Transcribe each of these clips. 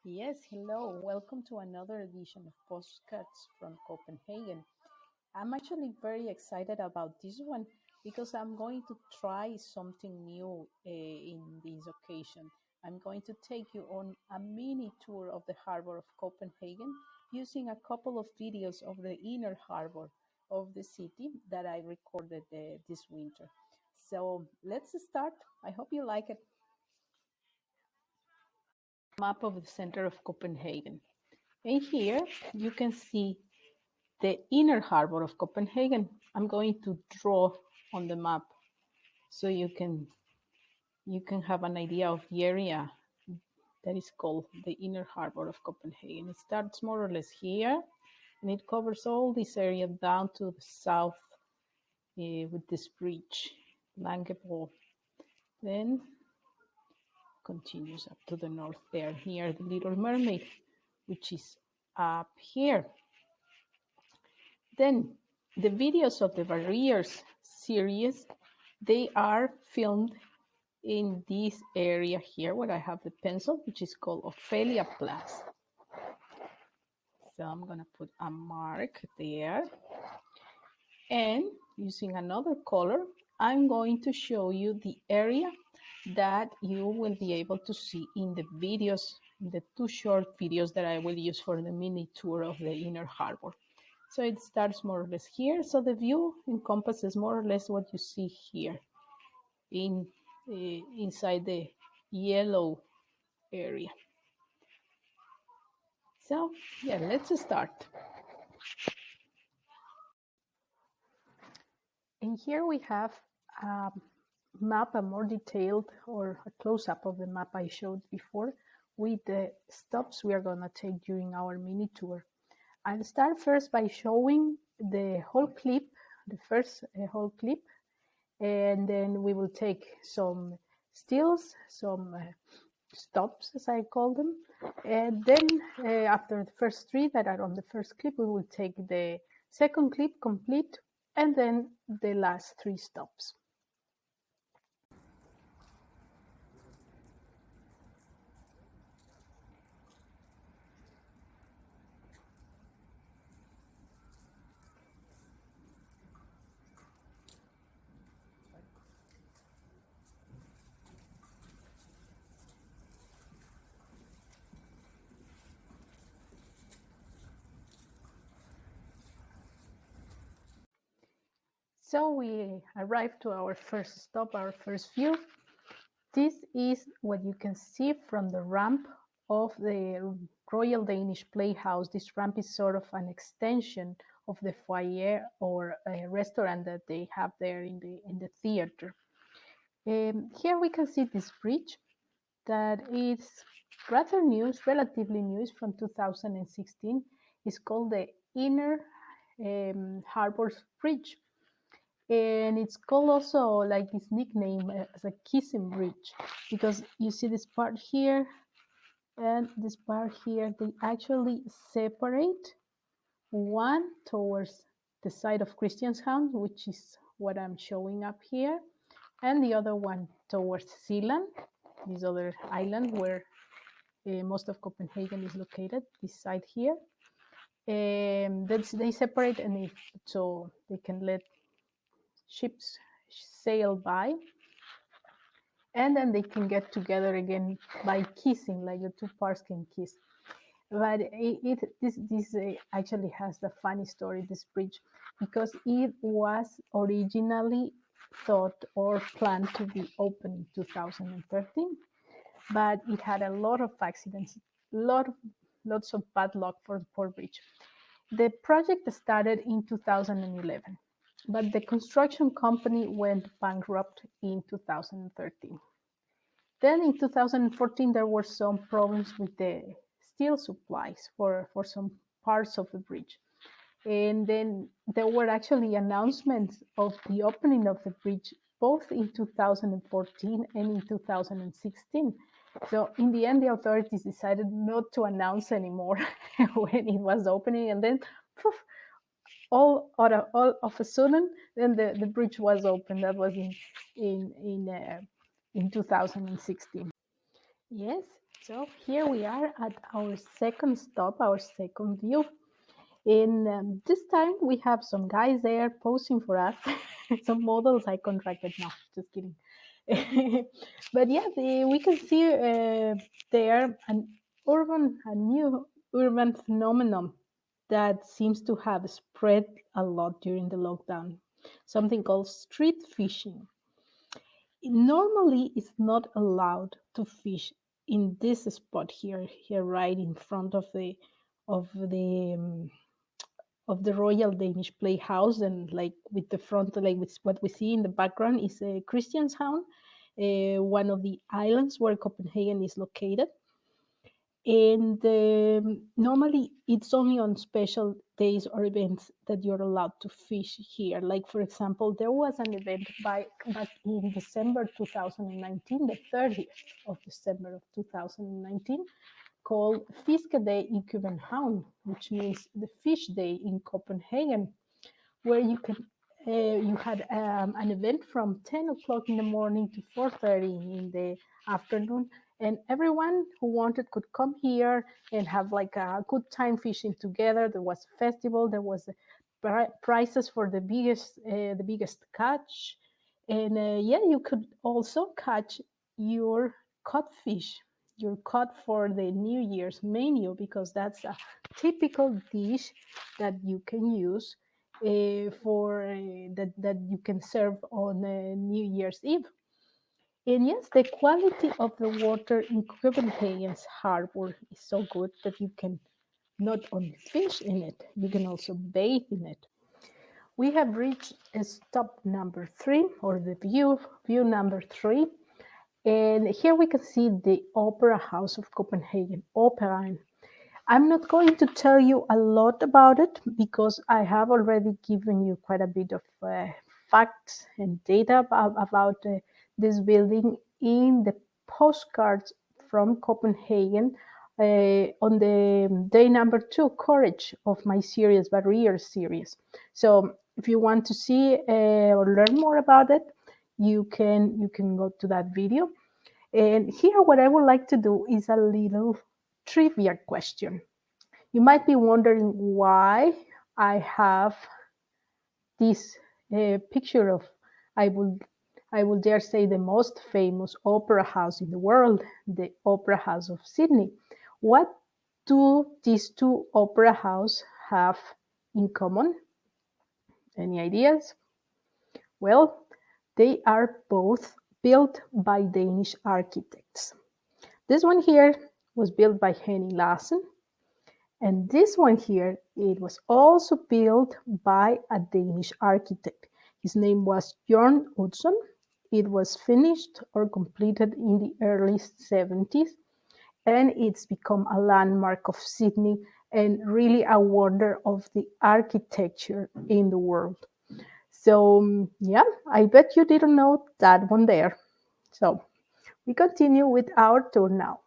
Yes, hello. Welcome to another edition of Postcards from Copenhagen. I'm actually very excited about this one because I'm going to try something new in this occasion. I'm going to take you on a mini tour of the harbor of Copenhagen using a couple of videos of the inner harbor of the city that I recorded this winter. So let's start. I hope you like it. Map of the center of Copenhagen. And here you can see the inner harbor of Copenhagen. I'm going to draw on the map so you can have an idea of the area that is called the inner harbor of Copenhagen. It starts more or less here and it covers all this area down to the south with this bridge, Langebro. Then continues up to the north there near the Little Mermaid, which is up here. Then the videos of the Barriers series, they are filmed in this area here where I have the pencil, which is called Ofelia Plads. So I'm going to put a mark there. And using another color, I'm going to show you the area that you will be able to see in the videos, the two short videos that I will use for the mini tour of the inner harbor. So it starts more or less here. So the view encompasses more or less what you see here inside the yellow area. So yeah, let's start. And here we have a map, a more detailed or a close-up of the map I showed before with the stops we are going to take during our mini tour. I'll start first by showing the whole clip, the first whole clip, and then we will take some stills, some stops as I call them, and then after the first three that are on the first clip, we will take the second clip complete, and then the last three stops. So we arrived to our first stop, our first view. This is what you can see from the ramp of the Royal Danish Playhouse. This ramp is sort of an extension of the foyer or a restaurant that they have there in the theater. Here we can see this bridge that is rather new, it's relatively new, it's from 2016. It's called the Inner Harbour Bridge. And it's called also like this nickname as a kissing bridge because you see this part here and this part here, they actually separate, one towards the side of Christianshavn, which is what I'm showing up here, and the other one towards Zealand, this other island where most of Copenhagen is located, this side here. They separate, and so they can let ships sail by, and then they can get together again by kissing, like the two parts can kiss. But this actually has the funny story, this bridge, because it was originally thought or planned to be open in 2013, but it had a lot of accidents, lots of bad luck for the poor bridge. The project started in 2011. But the construction company went bankrupt in 2013. Then in 2014, there were some problems with the steel supplies for some parts of the bridge. And then there were actually announcements of the opening of the bridge both in 2014 and in 2016. So in the end, the authorities decided not to announce anymore when it was opening, and then poof, all of a sudden, then the bridge was open. That was in 2016. Yes, so here we are at our second stop, our second view. And this time we have some guys there posing for us, some models I contracted. No, just kidding. But yeah, we can see there a new urban phenomenon that seems to have spread a lot during the lockdown, something called street fishing. Normally it's not allowed to fish in this spot here right in front of the Royal Danish Playhouse, and like with the front, like with what we see in the background is a Christianshavn, one of the islands where Copenhagen is located. And normally it's only on special days or events that you're allowed to fish here. Like for example, there was an event back in December 2019, the 30th of December of 2019, called Fiskedag i København, which means the fish day in Copenhagen, where you had an event from 10 o'clock in the morning to 4:30 in the afternoon, and everyone who wanted could come here and have like a good time fishing together. There was a festival, there was prizes for the biggest catch, and yeah, you could also catch your cod fish, your cod for the New Year's menu, because that's a typical dish that you can use for that you can serve on New Year's Eve. And yes, the quality of the water in Copenhagen's harbor is so good that you can not only fish in it, you can also bathe in it. We have reached stop number 3, or the view number 3. And here we can see the Opera House of Copenhagen, Operaen. I'm not going to tell you a lot about it because I have already given you quite a bit of facts and data about this building in the postcards from Copenhagen on the day number 2, Courage, of my series, Barrier series. So if you want to see or learn more about it, you can go to that video. And here, what I would like to do is a little trivia question. You might be wondering why I have this picture of, I will, I will dare say, the most famous opera house in the world, the Opera House of Sydney. What do these two opera houses have in common? Any ideas? Well, they are both built by Danish architects. This one here was built by Henning Larsen, and this one here, it was also built by a Danish architect. His name was Jørn Utzon. It was finished or completed in the early 70s, and it's become a landmark of Sydney and really a wonder of the architecture in the world. So, yeah, I bet you didn't know that one there. So, we continue with our tour now.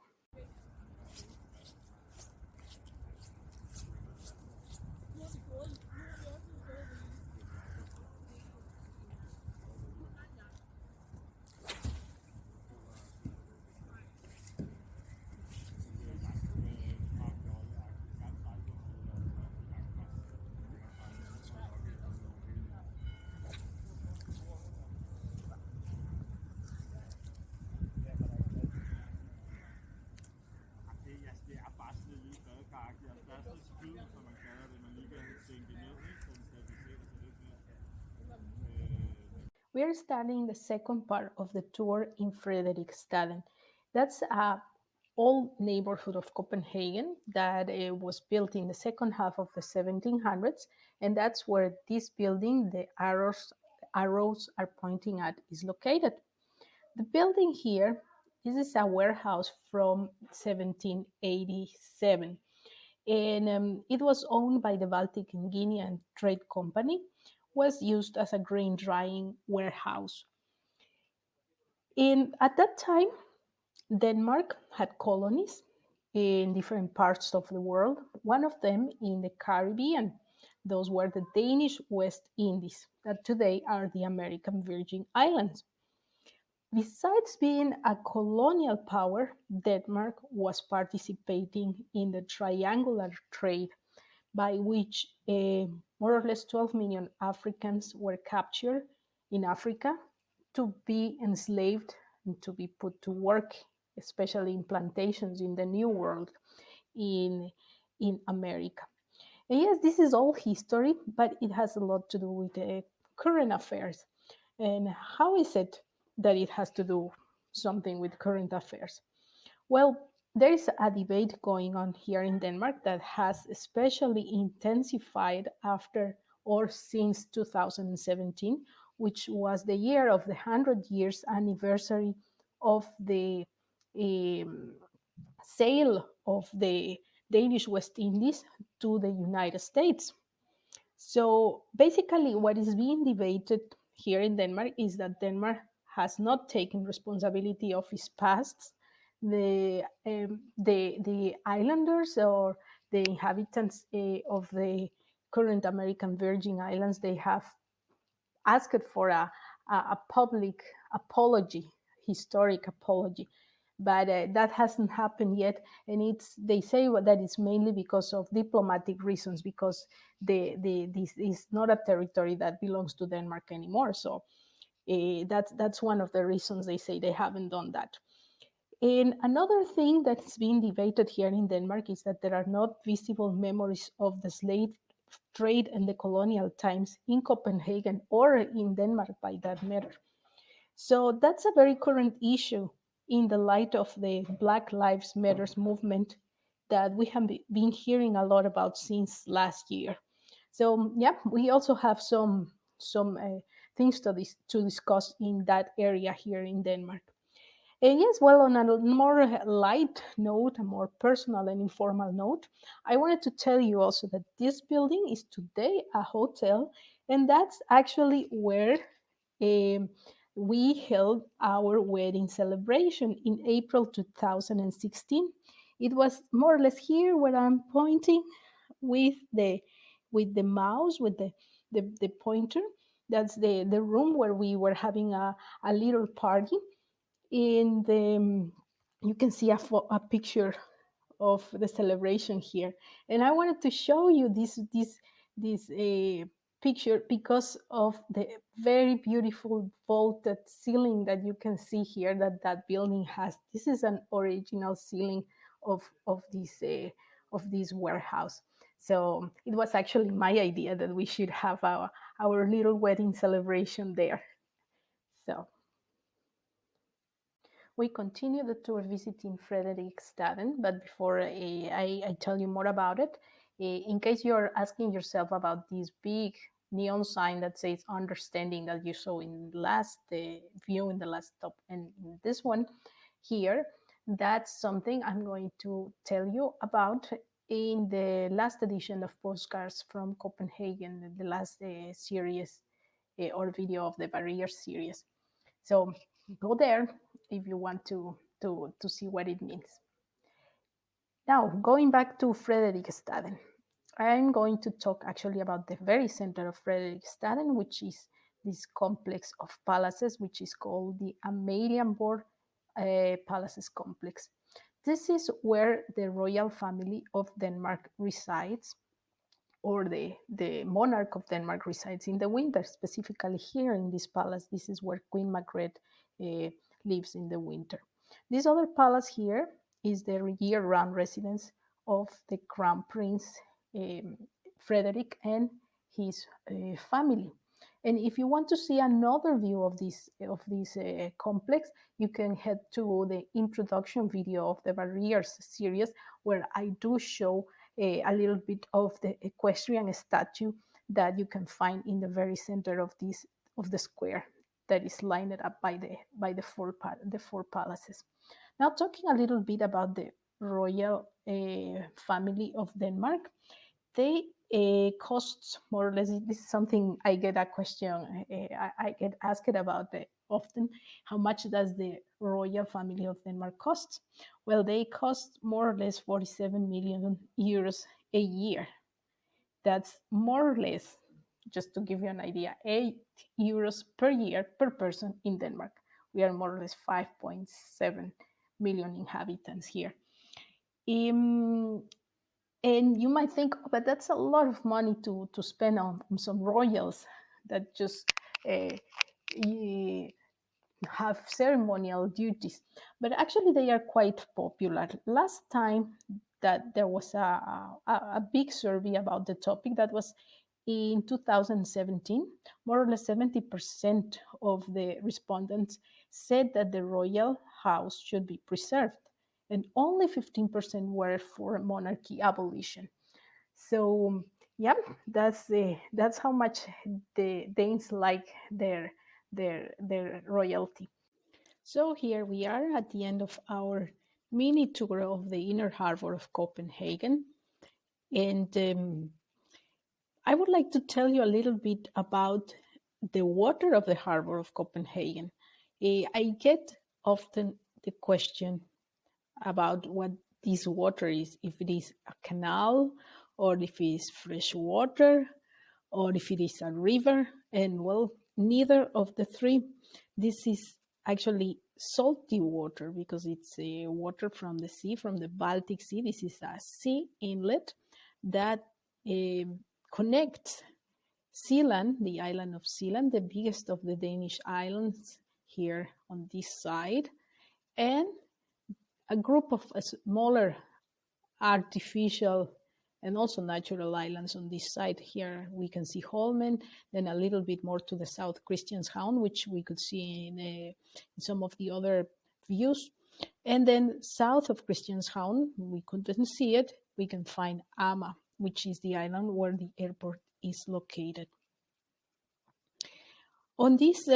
We are starting the second part of the tour in Frederikstaden. That's a old neighborhood of Copenhagen that was built in the second half of the 1700s, and that's where this building, the arrows are pointing at, is located. The building here, this is a warehouse from 1787, and it was owned by the Baltic and Guinean Trade Company, was used as a grain drying warehouse. At that time, Denmark had colonies in different parts of the world, one of them in the Caribbean. Those were the Danish West Indies, that today are the American Virgin Islands. Besides being a colonial power, Denmark was participating in the triangular trade by which more or less 12 million Africans were captured in Africa to be enslaved and to be put to work, especially in plantations in the New World in, in America. And yes, this is all history, but it has a lot to do with current affairs. And how is it that it has to do something with current affairs? Well, there is a debate going on here in Denmark that has especially intensified after or since 2017, which was the year of the 100 years anniversary of the um, sale of the Danish West Indies to the United States. So basically, what is being debated here in Denmark is that Denmark has not taken responsibility of its past. The islanders or the inhabitants of the current American Virgin Islands, they have asked for a public apology, historic apology, but that hasn't happened yet. And they say that it's mainly because of diplomatic reasons, because this is not a territory that belongs to Denmark anymore. So that's one of the reasons they say they haven't done that. And another thing that's being debated here in Denmark is that there are not visible memories of the slave trade and the colonial times in Copenhagen or in Denmark by that matter. So that's a very current issue in the light of the Black Lives Matters movement that we have been hearing a lot about since last year. So yeah, we also have some things to discuss in that area here in Denmark. And yes, well, on a more light note, a more personal and informal note, I wanted to tell you also that this building is today a hotel, and that's actually where um, we held our wedding celebration in April 2016. It was more or less here where I'm pointing with the mouse, with the pointer. That's the room where we were having a little party. In the You can see a picture of the celebration here, and I wanted to show you this picture because of the very beautiful vaulted ceiling that you can see here that building has. This is an original ceiling of this warehouse. So it was actually my idea that we should have our little wedding celebration there. So we continue the tour visiting Frederikstaden, but before I tell you more about it, in case you're asking yourself about this big neon sign that says understanding that you saw in the last view in the last top, and in this one here, that's something I'm going to tell you about in the last edition of Postcards from Copenhagen, the last series or video of the Barrier series. So go there if you want to see what it means. Now, going back to Frederikstaden, I'm going to talk actually about the very center of Frederikstaden, which is this complex of palaces, which is called the Amalienborg Palaces Complex. This is where the royal family of Denmark resides, or the monarch of Denmark resides in the winter, specifically here in this palace. This is where Queen Margrethe lives in the winter. This other palace here is the year-round residence of the Crown Prince Frederik and his family. And if you want to see another view of this complex, you can head to the introduction video of the Barriers series, where I do show a little bit of the equestrian statue that you can find in the very center of the square that is lined up by the four palaces. Now, talking a little bit about the royal family of Denmark, they costs more or less. This is something I get a question. I get asked about often. How much does the royal family of Denmark cost? Well, they cost more or less 47 million euros a year. That's more or less, just to give you an idea, €8 per year per person in Denmark, we are more or less 5.7 million inhabitants here. And you might think, oh, but that's a lot of money to spend on some royals that just have ceremonial duties. But actually, they are quite popular. Last time that there was a big survey about the topic, that was in 2017, more or less 70% of the respondents said that the royal house should be preserved, and only 15% were for monarchy abolition. So yeah, that's how much the Danes like their royalty. So here we are at the end of our mini tour of the Inner Harbour of Copenhagen, and I would like to tell you a little bit about the water of the Harbour of Copenhagen. I get often the question about what this water is, if it is a canal, or if it is fresh water, or if it is a river. And well, neither of the three. This is actually salty water because it's water from the sea, from the Baltic Sea. This is a sea inlet that connects Zealand, the island of Zealand, the biggest of the Danish islands here on this side, and a group of smaller artificial and also natural islands on this side. Here we can see Holmen, then a little bit more to the south, Christianshavn, which we could see in some of the other views. And then south of Christianshavn, we couldn't see it, we can find Ama, which is the island where the airport is located. On this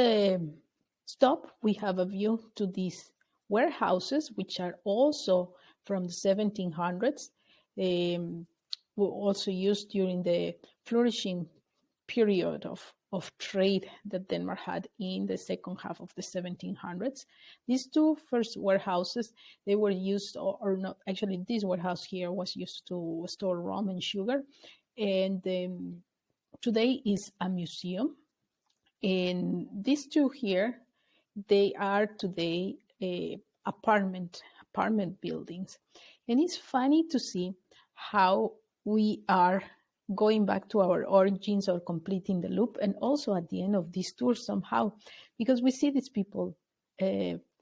stop, we have a view to these warehouses, which are also from the 1700s, were also used during the flourishing period of trade that Denmark had in the second half of the 1700s. These two first warehouses, they were used, or not, actually this warehouse here was used to store rum and sugar, and today is a museum. And these two here, they are today apartment buildings. And it's funny to see how we are going back to our origins or completing the loop, and also at the end of this tour somehow, because we see these people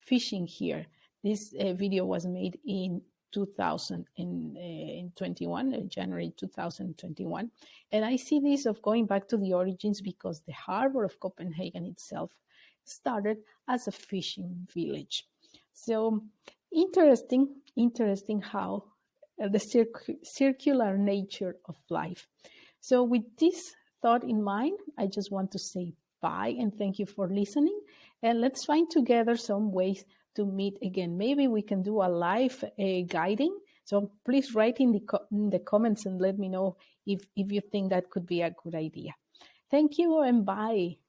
fishing here. This video was made in 2021, January 2021. And I see this of going back to the origins because the harbor of Copenhagen itself started as a fishing village. So interesting how the circular nature of life. So with this thought in mind, I just want to say bye and thank you for listening. And let's find together some ways to meet again. Maybe we can do a live guiding. So please write in the comments and let me know if you think that could be a good idea. Thank you and bye.